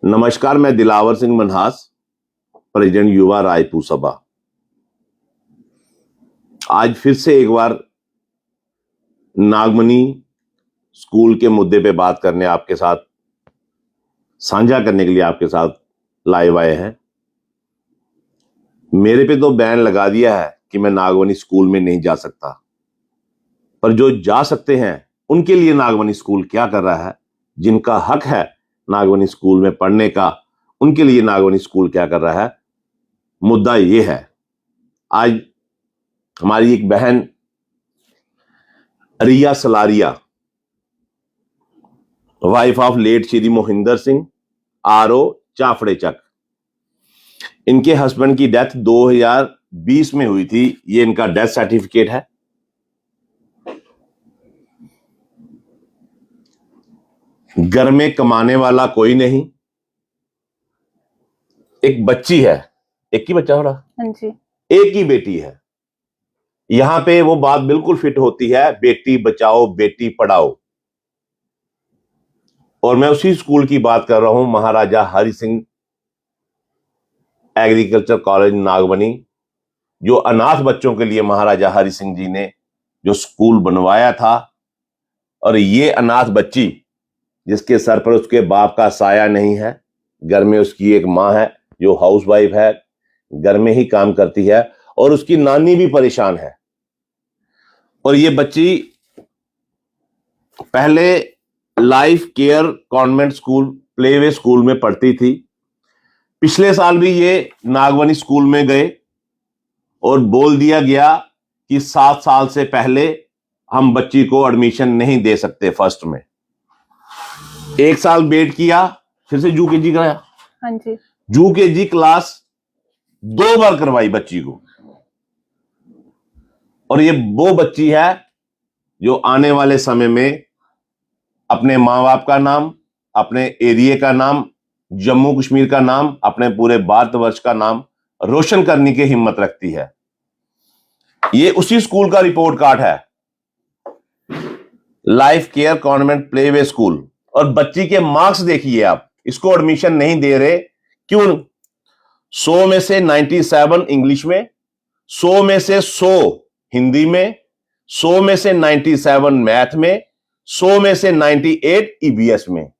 नमस्कार, मैं दिलावर सिंह मनहास, प्रेसिडेंट युवा राजपूत सभा। आज फिर से एक बार नागमनी स्कूल के मुद्दे पे बात करने आपके साथ साझा करने के लिए आपके साथ लाइव आए हैं। मेरे पे तो बैन लगा दिया है कि मैं नागमनी स्कूल में नहीं जा सकता, पर जो जा सकते हैं उनके लिए नागमनी स्कूल क्या कर रहा है, जिनका हक है नागमनी स्कूल में पढ़ने का, उनके लिए नागमनी स्कूल क्या कर रहा है। मुद्दा यह है, आज हमारी एक बहन Riya Salaria, wife of late Shri Mohinder Singh RO Chafde Chak, इनके हस्बैंड की डेथ 2020 में हुई थी। ये इनका डेथ सर्टिफिकेट है। घर में कमाने वाला कोई नहीं, एक बच्ची है, एक ही बच्चा हो रहा, हाँ जी, एक ही बेटी है। यहां पे वो बात बिल्कुल फिट होती है, बेटी बचाओ बेटी पढ़ाओ। और मैं उसी स्कूल की बात कर रहा हूं, महाराजा हरि सिंह एग्रीकल्चर कॉलेज नागमनी, जो अनाथ बच्चों के लिए महाराजा हरि सिंह जी ने जो स्कूल बनवाया था। और ये अनाथ बच्ची जिसके सर पर उसके बाप का साया नहीं है, घर में उसकी एक माँ है जो हाउसवाइफ है, घर में ही काम करती है, और उसकी नानी भी परेशान है। और ये बच्ची पहले life care convent school playway school में पढ़ती थी। पिछले साल भी ये नागमनी स्कूल में गए और बोल दिया गया कि 7 साल से पहले हम बच्ची को एडमिशन नहीं दे सकते फर्स्ट में। 1 साल वेट किया, फिर से यूकेजी कराया। हाँ जी, यूकेजी क्लास 2 बार करवाई बच्ची को। और ये वो बच्ची है जो आने वाले समय में अपने माँ बाप का नाम, अपने एरिया का नाम, जम्मू कश्मीर का नाम, अपने पूरे भारतवर्ष का नाम रोशन करने की हिम्मत रखती है। ये उसी स्कूल का रिपोर्ट कार्ड है, life care convent playway school. और बच्ची के मार्क्स देखिए आप, इसको एडमिशन नहीं दे रहे क्यों? 100 में से 97 इंग्लिश में, 100 में से 100 हिंदी में, 100 में से 97 मैथ में, 100 में से 98 ईवीएस में।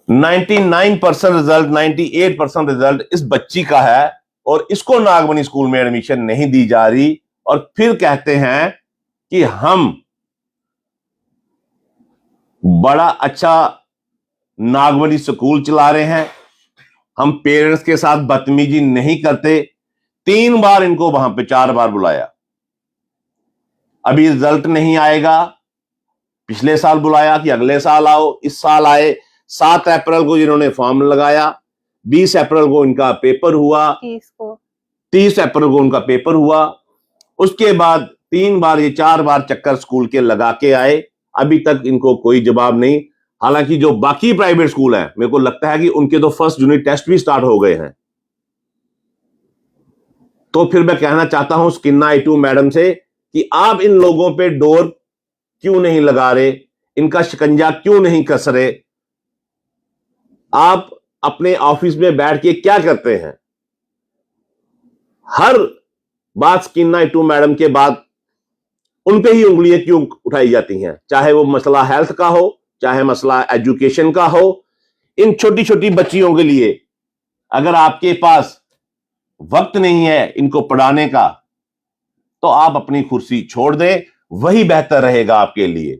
99% रिजल्ट, 98% रिजल्ट इस बच्ची का है, और इसको नागमनी स्कूल में एडमिशन नहीं दी जा रही। और फिर कहते हैं कि हम बड़ा अच्छा नागमनी स्कूल चला रहे हैं, हम पेरेंट्स के साथ बदतमीजी नहीं करते। 3 बार इनको वहां पे 4 बार बुलाया, अभी रिजल्ट नहीं आएगा। पिछले साल बुलाया कि अगले साल आओ, इस साल आए। 7 अप्रैल को जिन्होंने फॉर्म लगाया, 20 अप्रैल को इनका पेपर हुआ, 30 अप्रैल को उनका पेपर हुआ। उसके बाद 3 बार, ये 4 बार चक्कर स्कूल के लगा के आए, अभी तक इनको कोई जवाब नहीं। हालांकि जो बाकी प्राइवेट स्कूल हैं, मेरे को लगता है कि उनके तो फर्स्ट यूनिट टेस्ट भी स्टार्ट हो गए हैं। तो फिर मैं कहना चाहता हूं स्किन्ना I2 मैडम से कि आप इन लोगों पे डोर क्यों नहीं लगा रहे, इनका शिकंजा क्यों नहीं कस रहे? आप अपने ऑफिस में बैठ के क्या करते हैं? हर बात स्किन्ना I2 मैडम के बाद उन पे ही उंगलियां क्यों उठाई जाती हैं? चाहे वो मसला हेल्थ का हो, चाहे मसला एजुकेशन का हो। इन छोटी छोटी बच्चियों के लिए अगर आपके पास वक्त नहीं है इनको पढ़ाने का, तो आप अपनी कुर्सी छोड़ दें, वही बेहतर रहेगा आपके लिए।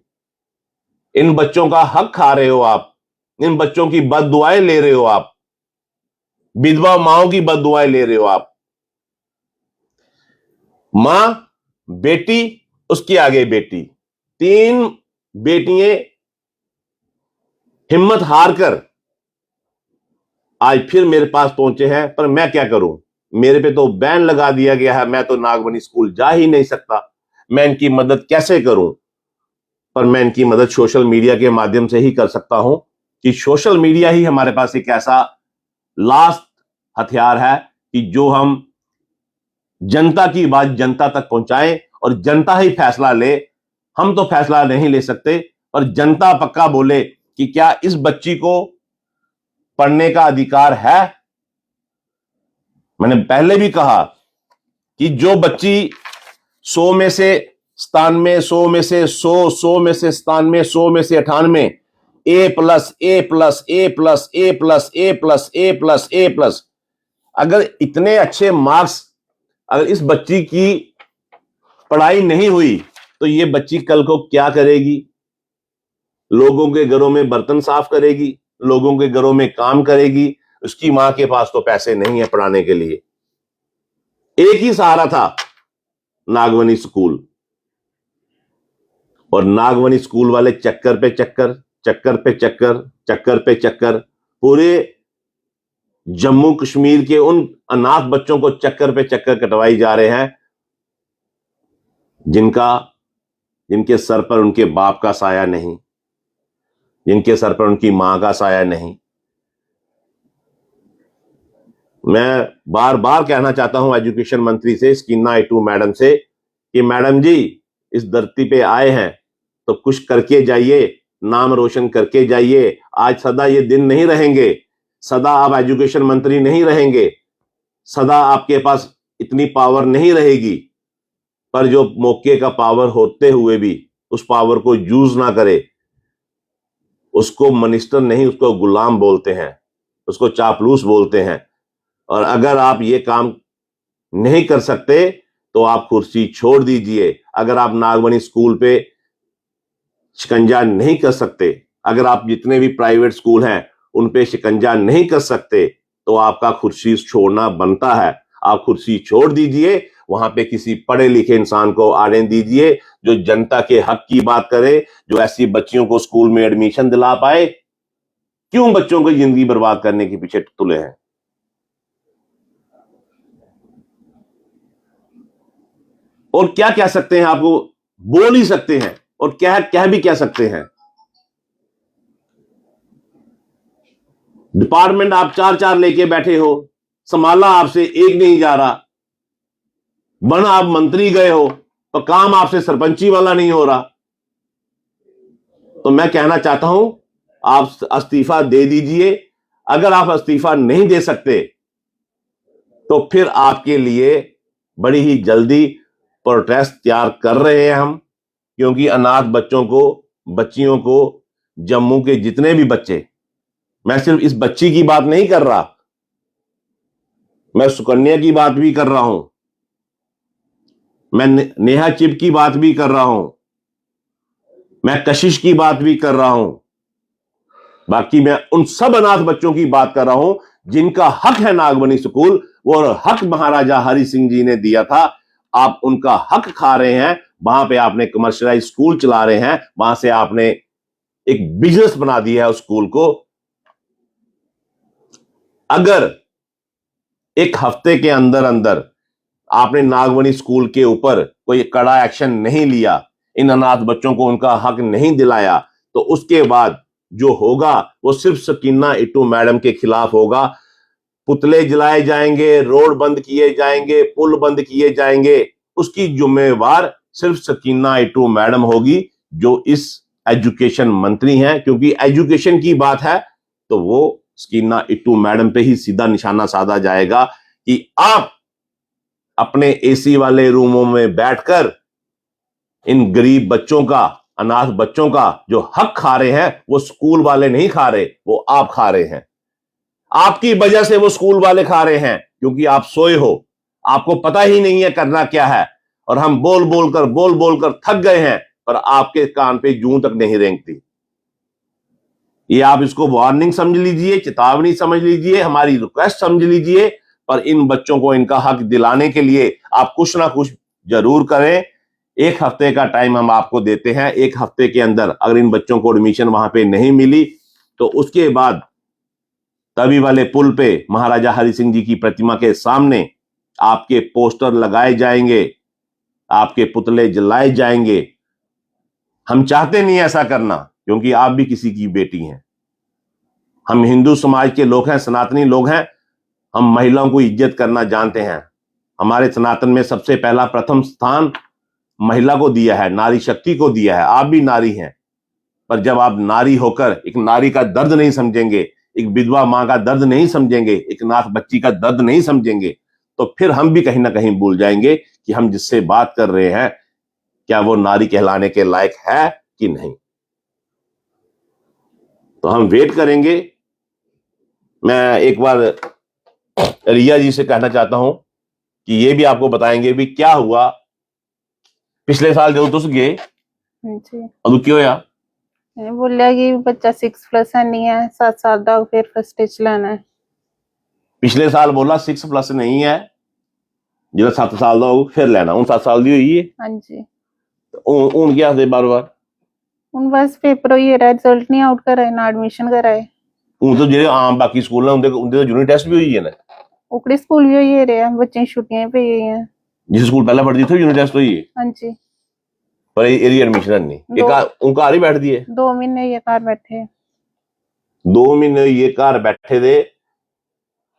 इन बच्चों का हक खा रहे हो आप, इन बच्चों की बददुआएं ले रहे हो आप, विधवा माओं की बददुआएं ले रहे हो आप। मां, बेटी, उसके आगे बेटी, 3 बेटियां हिम्मत हार कर आज फिर मेरे पास पहुंचे हैं। पर मैं क्या करूं, मेरे पे तो बैन लगा दिया गया है, मैं तो नागमनी स्कूल जा ही नहीं सकता। मैं इनकी मदद कैसे करूं? पर मैं इनकी मदद सोशल मीडिया के माध्यम से ही कर सकता हूं, कि सोशल मीडिया ही हमारे पास एक ऐसा लास्ट हथियार है कि जो हम जनता की बात जनता तक पहुंचाएं और जनता ही फैसला ले। हम तो फैसला नहीं ले सकते, और जनता पक्का बोले कि क्या इस बच्ची को पढ़ने का अधिकार है। मैंने पहले भी कहा कि जो बच्ची 100 में से 97, 100 में से 100, 100 में से 97, 100 में से 98, A+, अगर इतने अच्छे मार्क्स अगर इस बच्ची की पढ़ाई नहीं हुई तो ये बच्ची कल को क्या करेगी? लोगों के घरों में बर्तन साफ करेगी, लोगों के घरों में काम करेगी। उसकी मां के पास तो पैसे नहीं है पढ़ाने के लिए। एक ही सहारा था, नागवनी स्कूल। और नागवनी स्कूल वाले चक्कर पे चक्कर, चक्कर पे चक्कर, चक्कर पे चक्कर, पूरे जम्मू कश्मीर के उन अनाथ बच्चों को चक्कर पे चक्कर कटवाई जा रहे हैं जिनके सर पर उनके बाप का साया नहीं, जिनके सर पर उनकी मां का साया नहीं। मैं बार बार कहना चाहता हूं एजुकेशन मंत्री से, स्कीना इटू मैडम से, कि मैडम जी इस धरती पे आए हैं तो कुछ करके जाइए, नाम रोशन करके जाइए। आज सदा ये दिन नहीं रहेंगे, सदा आप एजुकेशन मंत्री नहीं रहेंगे, सदा आपके पास इतनी पावर नहीं रहेगी। पर जो मौके का पावर होते हुए भी उस पावर को यूज ना करे, उसको मिनिस्टर नहीं, उसको गुलाम बोलते हैं, उसको चापलूस बोलते हैं। और अगर आप ये काम नहीं कर सकते तो आप कुर्सी छोड़ दीजिए। अगर आप नागवनी स्कूल पे शिकंजा नहीं कर सकते, अगर आप जितने भी प्राइवेट स्कूल हैं उन पे शिकंजा नहीं कर सकते, तो आपका कुर्सी छोड़ना बनता है। आप कुर्सी छोड़ दीजिए, वहां पे किसी पढ़े लिखे इंसान को आने दीजिए जो जनता के हक की बात करे, जो ऐसी बच्चियों को स्कूल में एडमिशन दिला पाए। क्यों बच्चों की जिंदगी बर्बाद करने के पीछे तुले हैं? और क्या कह सकते हैं? आपको बोल ही सकते हैं और कह भी कह सकते हैं। डिपार्टमेंट आप 4-4 लेके बैठे हो, संभाला आपसे एक नहीं जा रहा। बन आप मंत्री गए हो तो काम आपसे सरपंची वाला नहीं हो रहा। तो मैं कहना चाहता हूं, आप इस्तीफा दे दीजिए। अगर आप इस्तीफा नहीं दे सकते तो फिर आपके लिए बड़ी ही जल्दी प्रोटेस्ट तैयार कर रहे हैं हम, क्योंकि अनाथ बच्चों को, बच्चियों को, जम्मू के जितने भी बच्चे, मैं सिर्फ इस बच्ची की बात नहीं कर रहा, मैं सुकन्या की बात भी कर रहा हूं, मैं नेहा चिप की बात भी कर रहा हूं, मैं कशिश की बात भी कर रहा हूं, बाकी मैं उन सब अनाथ बच्चों की बात कर रहा हूं जिनका हक है नागवनी स्कूल। वो हक महाराजा हरि सिंह जी ने दिया था, आप उनका हक खा रहे हैं। वहां पे आपने कमर्शियलाइज स्कूल चला रहे हैं, वहां से आपने एक बिजनेस बना दिया है उस स्कूल को। अगर एक हफ्ते के अंदर अंदर आपने नागवनी स्कूल के ऊपर कोई कड़ा एक्शन नहीं लिया, इन अनाथ बच्चों को उनका हक नहीं दिलाया, तो उसके बाद जो होगा वो सिर्फ स्कीना इटू मैडम के खिलाफ होगा। पुतले जलाए जाएंगे, रोड बंद किए जाएंगे, पुल बंद किए जाएंगे, उसकी जिम्मेवार सिर्फ स्कीना इटू मैडम होगी, जो इस एजुकेशन मंत्री हैं। क्योंकि एजुकेशन की बात है तो वो स्कीना इटू मैडम पे ही सीधा निशाना साधा जाएगा कि आप अपने एसी वाले रूमों में बैठकर इन गरीब बच्चों का, अनाथ बच्चों का जो हक खा रहे हैं, वो स्कूल वाले नहीं खा रहे, वो आप खा रहे हैं। आपकी वजह से वो स्कूल वाले खा रहे हैं, क्योंकि आप सोए हो, आपको पता ही नहीं है करना क्या है। और हम बोल बोलकर थक गए हैं, पर आपके कान पे जूं तक नहीं रेंगती। ये आप इसको वार्निंग समझ लीजिए, चेतावनी समझ लीजिए, हमारी रिक्वेस्ट समझ लीजिए। पर इन बच्चों को इनका हक दिलाने के लिए आप कुछ ना कुछ जरूर करें। 1 हफ्ते का टाइम हम आपको देते हैं। 1 हफ्ते के अंदर अगर इन बच्चों को एडमिशन वहां पे नहीं मिली तो उसके बाद तवी वाले पुल पे महाराजा हरि सिंह जी की प्रतिमा के सामने आपके पोस्टर लगाए जाएंगे, आपके पुतले जलाए जाएंगे। हम चाहते नहीं ऐसा करना, क्योंकि आप भी किसी की बेटी हैं। हम हिंदू समाज के लोग हैं, सनातनी लोग हैं, हम महिलाओं को इज्जत करना जानते हैं। हमारे सनातन में सबसे पहला प्रथम स्थान महिला को दिया है, नारी शक्ति को दिया है। आप भी नारी हैं, पर जब आप नारी होकर एक नारी का दर्द नहीं समझेंगे, एक विधवा मां का दर्द नहीं समझेंगे, एक अनाथ बच्ची का दर्द नहीं समझेंगे, तो फिर हम भी कहीं ना कहीं भूल जाएंगे कि हम जिससे बात कर रहे हैं क्या वो नारी कहलाने के लायक है कि नहीं। तो हम वेट करेंगे। मैं एक बार रिया जी से कहना चाहता हूं कि ये भी आपको बताएंगे भी क्या हुआ पिछले साल जो तुस गए अदू क्यों होया? बोलिया कि बच्चा 6+ है नहीं है, 7 साल का फिर फर्स्ट स्टेज लेना है। पिछले साल बोला 6+ नहीं है, जो 7 साल का हो फिर लेना। उन 7 साल की हुई है। हाँ जी। हूं क्या दे बार बार उन बस पेपर होई रहा, रिजल्ट नहीं आउट कराए ना एडमिशन कराए। हूं तो जो आम बाकी स्कूल है उनके तो यूनिट टेस्ट भी हुई है ना। ओकड़ी स्कूल भी होई रहा, बच्चे छुट्टियां पे गई हैं। जिस स्कूल पहले पढ़ती थी यूनिट टेस्ट हुई है। हाँ जी। पर एरी एडमिशन नहीं उनका ही बैठ दिए 2 महीने ये घर बैठे। 2 महीने ये घर बैठे दे।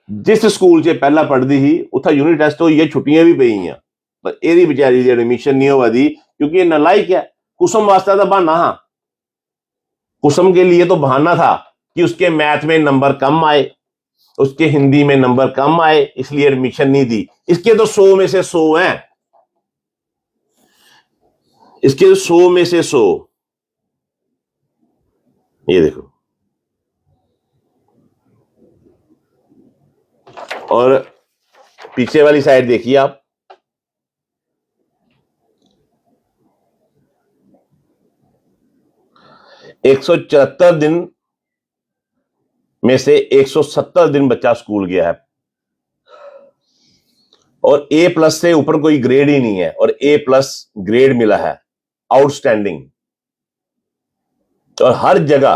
जिस स्कूल च पहला पढ़ती ही उत्थे यूनिट टेस्ट हुई है, छुट्टियां भी पई हैं, पर एदी बेचारी दी एडमिशन नहीं हुआ दी क्योंकि ये नालायक है। कुसुम वास्ते तो बहाना था, कुसुम के लिए तो बहाना था कि उसके मैथ में नंबर कम आए, उसके हिंदी में नंबर कम आए, इसलिए एडमिशन नहीं दी। इसके तो 100 में से 100 हैं, इसके 100 में से 100। ये देखो, और पीछे वाली साइड देखिए आप, एक 174 दिन में से 170 दिन बच्चा स्कूल गया है और A+ से ऊपर कोई ग्रेड ही नहीं है और A+ ग्रेड मिला है, आउटस्टैंडिंग। और हर जगह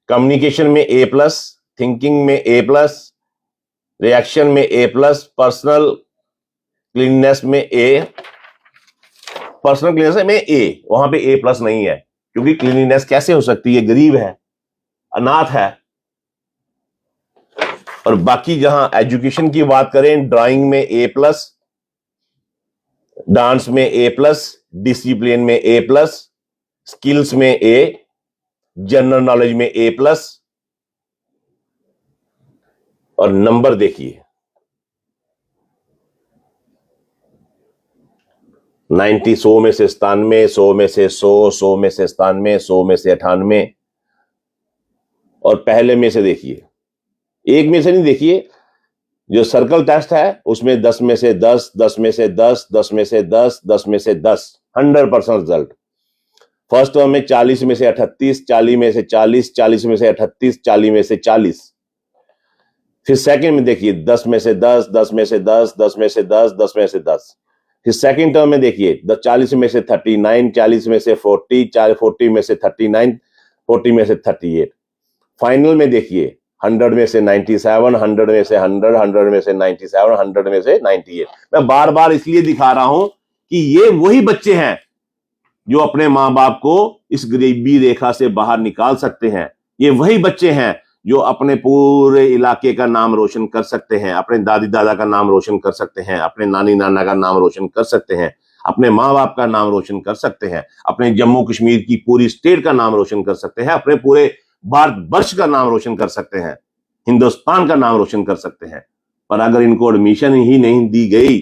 कम्युनिकेशन में A+, थिंकिंग में A+, रिएक्शन में A+, पर्सनल क्लीननेस में A, पर्सनल क्लीननेस में A, वहां पे A+ नहीं है क्योंकि क्लीनलीनेस कैसे हो सकती है, गरीब है, अनाथ है। और बाकी जहां एजुकेशन की बात करें, ड्राइंग में A+, डांस में A+, डिसिप्लिन में A+, स्किल्स में A, जनरल नॉलेज में A+, और नंबर देखिए 90, 100 में से 97, 100 में से 100, 100 में से 97, 100 में से 98। और पहले में से देखिए, एक में से नहीं देखिए, जो सर्कल टेस्ट है उसमें 10 में से 10, 10 में से 10, 10 में से 10, 10 में से 10, 100% रिजल्ट। फर्स्ट टर्म में 40 में से 38, 40 में से 40, 40 में से 38, 40 में से 40। फिर सेकंड में देखिए 10 में से 10, 10 में से 10, 10 में से 10, 10 में से 10। फिर सेकंड टर्म में देखिए 40 में से 39, 40 में से 40, 40 में से 39, 40 में से 38। फाइनल में देखिए 100 में से 97, 100 में से 100, 100 में से 97, 100 में से 98। मैं बार बार इसलिए दिखा रहा हूं कि ये वही बच्चे हैं जो अपने मां बाप को इस गरीबी रेखा से बाहर निकाल सकते हैं। ये वही बच्चे हैं जो अपने पूरे इलाके का नाम रोशन कर सकते हैं, अपने दादी दादा का नाम रोशन कर सकते हैं, अपने नानी नाना का नाम रोशन कर सकते हैं, अपने माँ बाप का नाम रोशन कर सकते हैं, अपने जम्मू कश्मीर की पूरी स्टेट का नाम रोशन कर सकते हैं, अपने पूरे भारतवर्ष का नाम रोशन कर सकते हैं, हिंदुस्तान का नाम रोशन कर सकते हैं। पर अगर इनको एडमिशन ही नहीं दी गई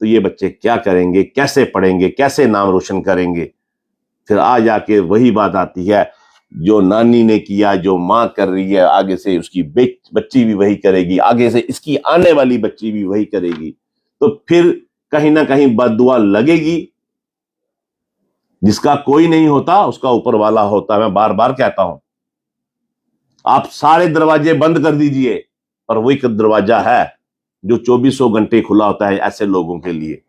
तो ये बच्चे क्या करेंगे, कैसे पढ़ेंगे, कैसे नाम रोशन करेंगे? फिर आ जाके वही बात आती है, जो नानी ने किया, जो माँ कर रही है, आगे से उसकी बच्ची भी वही करेगी, आगे से इसकी आने वाली बच्ची भी वही करेगी। तो फिर कहीं ना कहीं बद्दुआ लगेगी। जिसका कोई नहीं होता उसका ऊपर वाला होता है। मैं बार बार कहता हूं, आप सारे दरवाजे बंद कर दीजिए, पर वो एक दरवाजा है जो 24 घंटे खुला होता है ऐसे लोगों के लिए।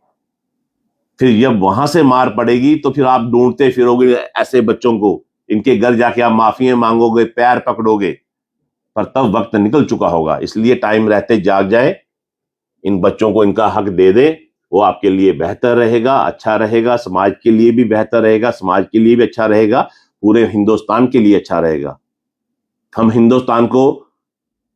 फिर जब वहां से मार पड़ेगी तो फिर आप ढूंढते फिरोगे ऐसे बच्चों को, इनके घर जाके आप माफियां मांगोगे, पैर पकड़ोगे, पर तब वक्त निकल चुका होगा। इसलिए टाइम रहते जाग जाए, इन बच्चों को इनका हक दे दे, वो आपके लिए बेहतर रहेगा, अच्छा रहेगा, समाज के लिए भी बेहतर रहेगा, समाज के लिए भी अच्छा रहेगा, पूरे हिंदुस्तान के लिए अच्छा रहेगा। हम हिंदुस्तान को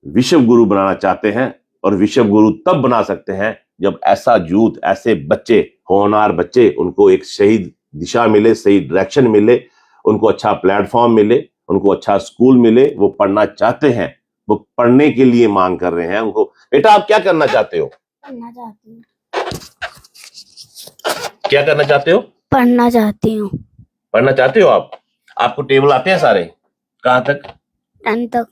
विश्व गुरु बनाना चाहते हैं और विश्व गुरु तब बना सकते हैं जब ऐसा यूथ, ऐसे बच्चे, होनहार बच्चे, उनको एक सही दिशा मिले, सही डायरेक्शन मिले, उनको अच्छा प्लेटफॉर्म मिले, उनको अच्छा स्कूल मिले, वो पढ़ना चाहते हैं वो पढ़ने के लिए मांग कर रहे हैं उनको। बेटा आप क्या करना चाहते हो? पढ़ना चाहती हूँ। क्या करना चाहते हो? पढ़ना चाहती हूँ। पढ़ना चाहते हो आप? आपको टेबल आते हैं सारे? कहाँ तक? 10 तक।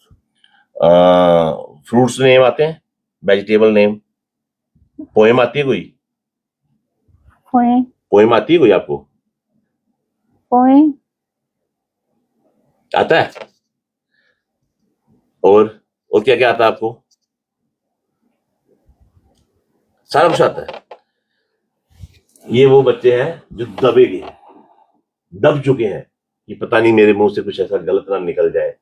फ्रूट्स नेम आते हैं? Vegetable name? पोएम आती है कोई? पोएम आती है कोई आपको? पोएम आता है? और क्या क्या आता है आपको? सारा कुछ आता है। ये वो बच्चे हैं जो दबे गए हैं, दब चुके हैं कि पता नहीं मेरे मुंह से कुछ ऐसा गलत ना निकल जाए।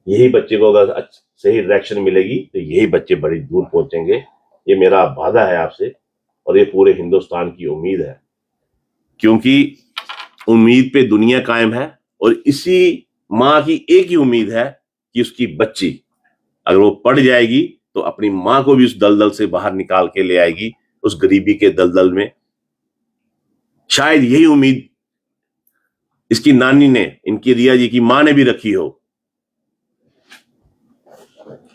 यही बच्चे को अगर सही डायरेक्शन मिलेगी तो यही बच्चे बड़ी दूर पहुंचेंगे। ये मेरा वादा है आपसे और ये पूरे हिंदुस्तान की उम्मीद है, क्योंकि उम्मीद पे दुनिया कायम है। और इसी माँ की एक ही उम्मीद है कि उसकी बच्ची अगर वो पढ़ जाएगी तो अपनी माँ को भी उस दलदल से बाहर निकाल के ले आएगी, उस गरीबी के दलदल में। शायद यही उम्मीद इसकी नानी ने, इनकी रिया जी की माँ ने भी रखी हो।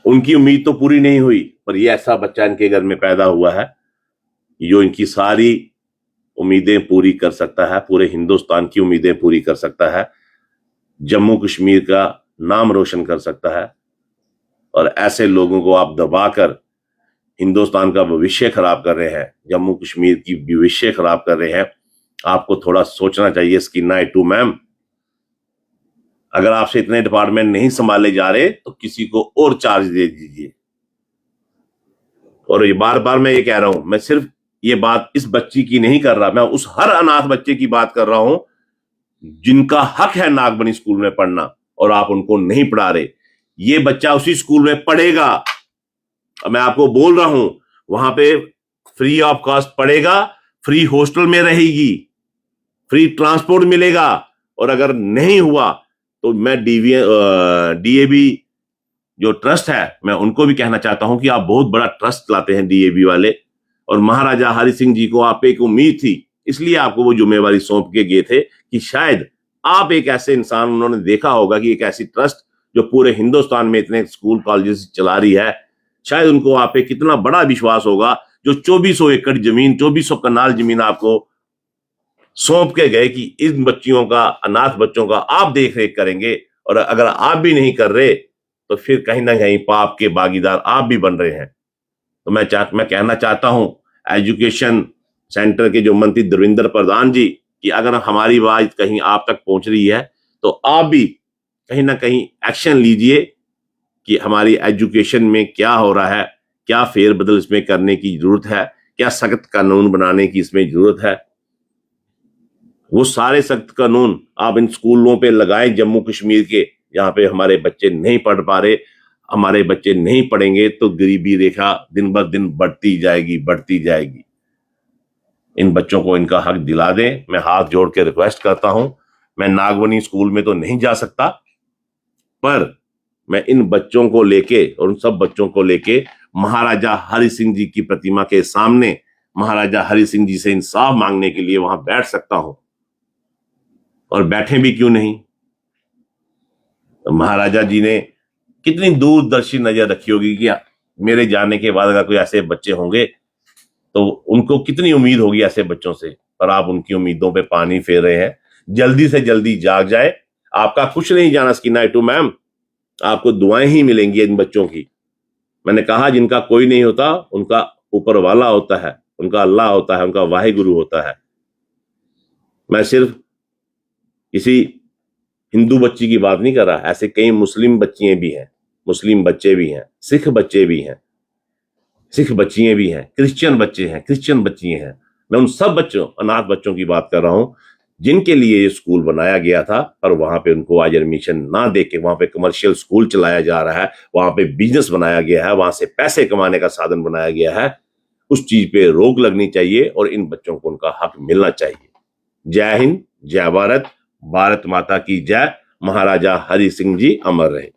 उनकी उम्मीद तो पूरी नहीं हुई, पर यह ऐसा बच्चा इनके घर में पैदा हुआ है जो इनकी सारी उम्मीदें पूरी कर सकता है, पूरे हिंदुस्तान की उम्मीदें पूरी कर सकता है, जम्मू कश्मीर का नाम रोशन कर सकता है। और ऐसे लोगों को आप दबाकर हिंदुस्तान का भविष्य खराब कर रहे हैं, जम्मू कश्मीर की भविष्य खराब कर रहे हैं। आपको थोड़ा सोचना चाहिए। स्कीना इटू मैम, अगर आपसे इतने डिपार्टमेंट नहीं संभाले जा रहे तो किसी को और चार्ज दे दीजिए। और ये बार बार मैं ये कह रहा हूं, मैं सिर्फ ये बात इस बच्ची की नहीं कर रहा, मैं उस हर अनाथ बच्चे की बात कर रहा हूं जिनका हक है नागबनी स्कूल में पढ़ना और आप उनको नहीं पढ़ा रहे। ये बच्चा उसी स्कूल में पढ़ेगा, मैं आपको बोल रहा हूं, वहां पे फ्री ऑफ कॉस्ट पढ़ेगा, फ्री हॉस्टल में रहेगी, फ्री ट्रांसपोर्ट मिलेगा। और अगर नहीं हुआ तो मैं डीएवी जो ट्रस्ट है, मैं उनको भी कहना चाहता हूं कि आप बहुत बड़ा ट्रस्ट लाते हैं डीएवी वाले, और महाराजा हरि सिंह जी को आप एक उम्मीद थी, इसलिए आपको वो जिम्मेवारी सौंप के गए थे कि शायद आप एक ऐसे इंसान, उन्होंने देखा होगा कि एक ऐसी ट्रस्ट जो पूरे हिंदुस्तान में इतने स्कूल कॉलेजेस चला रही है, शायद उनको आप पे कितना बड़ा विश्वास होगा जो 2400 एकड़ जमीन, 2400 कनाल जमीन आपको सौंप के गए कि इन बच्चियों का, अनाथ बच्चों का आप देख रेख करेंगे। और अगर आप भी नहीं कर रहे तो फिर कहीं ना कहीं पाप के भागीदार आप भी बन रहे हैं। तो मैं कहना चाहता हूं एजुकेशन सेंटर के जो मंत्री धर्मेंद्र प्रधान जी, कि अगर हमारी बात कहीं आप तक पहुंच रही है तो आप भी कहीं ना कहीं एक्शन लीजिए कि हमारी एजुकेशन में क्या हो रहा है, क्या फेरबदल इसमें करने की जरूरत है, क्या सख्त कानून बनाने की इसमें जरूरत है। वो सारे सख्त कानून आप इन स्कूलों पे लगाएं जम्मू कश्मीर के, जहां पे हमारे बच्चे नहीं पढ़ पा रहे। हमारे बच्चे नहीं पढ़ेंगे तो गरीबी रेखा दिन ब दिन बढ़ती जाएगी, बढ़ती जाएगी। इन बच्चों को इनका हक दिला दें। मैं हाथ जोड़ के रिक्वेस्ट करता हूं। मैं नागवनी स्कूल में तो नहीं जा सकता, पर मैं इन बच्चों को लेके और उन सब बच्चों को लेके महाराजा हरि सिंह जी की प्रतिमा के सामने महाराजा हरि सिंह जी से इंसाफ मांगने के लिए वहां बैठ सकता हूं। और बैठे भी क्यों नहीं, तो महाराजा जी ने कितनी दूरदर्शी नजर रखी होगी कि मेरे जाने के बाद अगर कोई ऐसे बच्चे होंगे तो उनको कितनी उम्मीद होगी ऐसे बच्चों से, पर आप उनकी उम्मीदों पे पानी फेर रहे हैं। जल्दी से जल्दी जाग जाए। आपका कुछ नहीं जाना स्कीना इटू मैम, आपको दुआएं ही मिलेंगी इन बच्चों की। मैंने कहा जिनका कोई नहीं होता उनका ऊपर वाला होता है, उनका अल्लाह होता है, उनका वाहिगुरु होता है। मैं सिर्फ किसी हिंदू बच्ची की बात नहीं कर रहा, ऐसे कई मुस्लिम बच्चियां भी हैं, मुस्लिम बच्चे भी हैं, सिख बच्चे भी हैं, सिख बच्चियां भी हैं, क्रिश्चियन बच्चे हैं, क्रिश्चियन बच्चियां हैं। मैं उन सब बच्चों, अनाथ बच्चों की बात कर रहा हूं जिनके लिए ये स्कूल बनाया गया था, पर वहां पे उनको आज एडमिशन ना देके वहां पे कमर्शियल स्कूल चलाया जा रहा है, वहां पे बिजनेस बनाया गया है, वहां से पैसे कमाने का साधन बनाया गया है। उस चीज पे रोक लगनी चाहिए और इन बच्चों को उनका हक मिलना चाहिए। जय हिंद, जय भारत, भारत माता की जय। महाराजा हरि सिंह जी अमर रहे।